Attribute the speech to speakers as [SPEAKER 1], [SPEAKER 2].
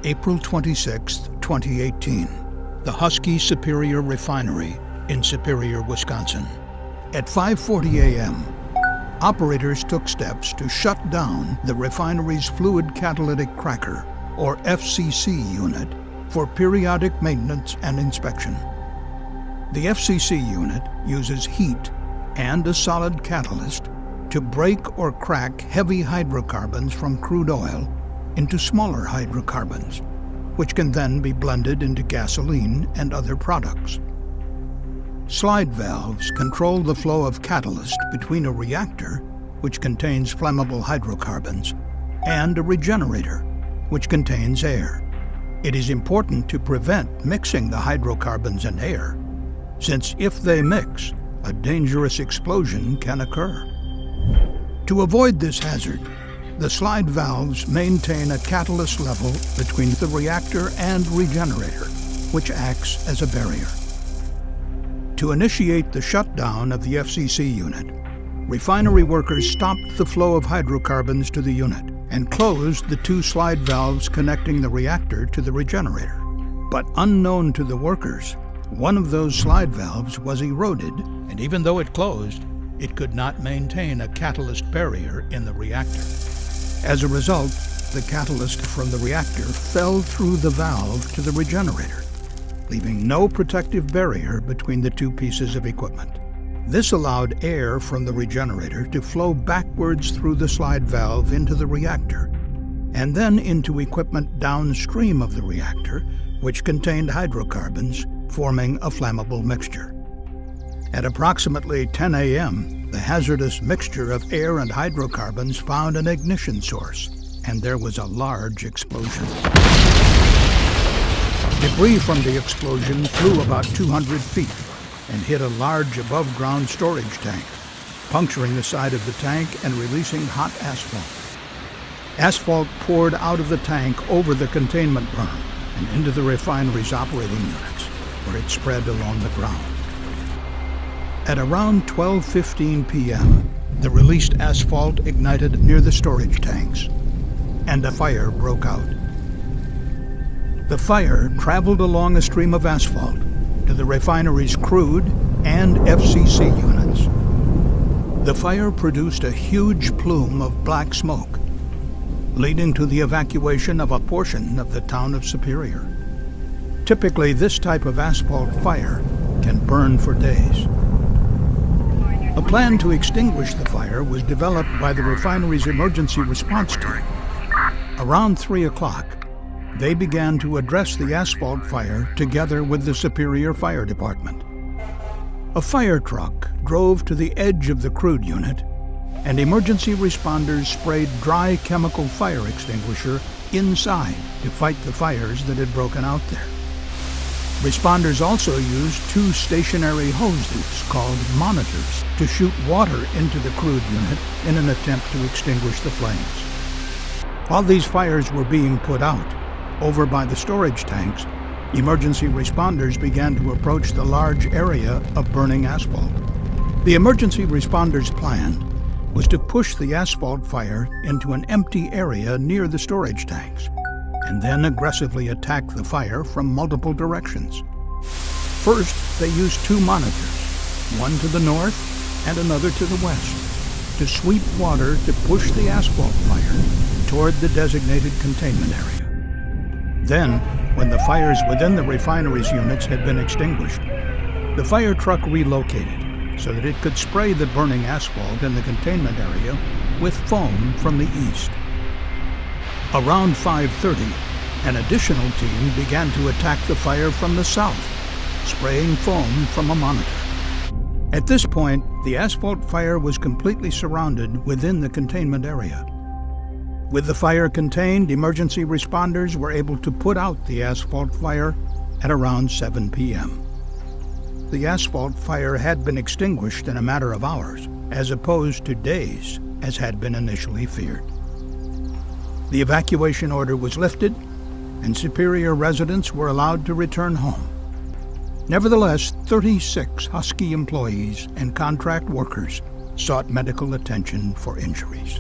[SPEAKER 1] April 26, 2018, the Husky Superior Refinery in Superior, Wisconsin. At 5:40 a.m., operators took steps to shut down the refinery's fluid catalytic cracker, or FCC unit, for periodic maintenance and inspection. The FCC unit uses heat and a solid catalyst to break or crack heavy hydrocarbons from crude oil into smaller hydrocarbons, which can then be blended into gasoline and other products. Slide valves control the flow of catalyst between a reactor, which contains flammable hydrocarbons, and a regenerator, which contains air. It is important to prevent mixing the hydrocarbons and air, since if they mix, a dangerous explosion can occur. To avoid this hazard, the slide valves maintain a catalyst level between the reactor and regenerator, which acts as a barrier. To initiate the shutdown of the FCC unit, refinery workers stopped the flow of hydrocarbons to the unit and closed the two slide valves connecting the reactor to the regenerator. But unknown to the workers, one of those slide valves was eroded, and even though it closed, it could not maintain a catalyst barrier in the reactor. As a result, the catalyst from the reactor fell through the valve to the regenerator, leaving no protective barrier between the two pieces of equipment. This allowed air from the regenerator to flow backwards through the slide valve into the reactor, and then into equipment downstream of the reactor, which contained hydrocarbons, forming a flammable mixture. At approximately 10 a.m., the hazardous mixture of air and hydrocarbons found an ignition source, and there was a large explosion. Debris from the explosion flew about 200 feet and hit a large above-ground storage tank, puncturing the side of the tank and releasing hot asphalt. Asphalt poured out of the tank over the containment berm and into the refinery's operating units, where it spread along the ground. At around 12:15 p.m., the released asphalt ignited near the storage tanks, and a fire broke out. The fire traveled along a stream of asphalt to the refinery's crude and FCC units. The fire produced a huge plume of black smoke, leading to the evacuation of a portion of the town of Superior. Typically, this type of asphalt fire can burn for days. A plan to extinguish the fire was developed by the refinery's emergency response team. Around 3 o'clock, they began to address the asphalt fire together with the Superior Fire Department. A fire truck drove to the edge of the crude unit, and emergency responders sprayed dry chemical fire extinguisher inside to fight the fires that had broken out there. Responders also used two stationary hoses called monitors to shoot water into the crude unit in an attempt to extinguish the flames. While these fires were being put out, over by the storage tanks, emergency responders began to approach the large area of burning asphalt. The emergency responders' plan was to push the asphalt fire into an empty area near the storage tanks, and then aggressively attack the fire from multiple directions. First, they used two monitors, one to the north and another to the west, to sweep water to push the asphalt fire toward the designated containment area. Then, when the fires within the refinery's units had been extinguished, the fire truck relocated so that it could spray the burning asphalt in the containment area with foam from the east. Around 5:30, an additional team began to attack the fire from the south, spraying foam from a monitor. At this point, the asphalt fire was completely surrounded within the containment area. With the fire contained, emergency responders were able to put out the asphalt fire at around 7 p.m. The asphalt fire had been extinguished in a matter of hours, as opposed to days, as had been initially feared. The evacuation order was lifted, and Superior residents were allowed to return home. Nevertheless, 36 Husky employees and contract workers sought medical attention for injuries.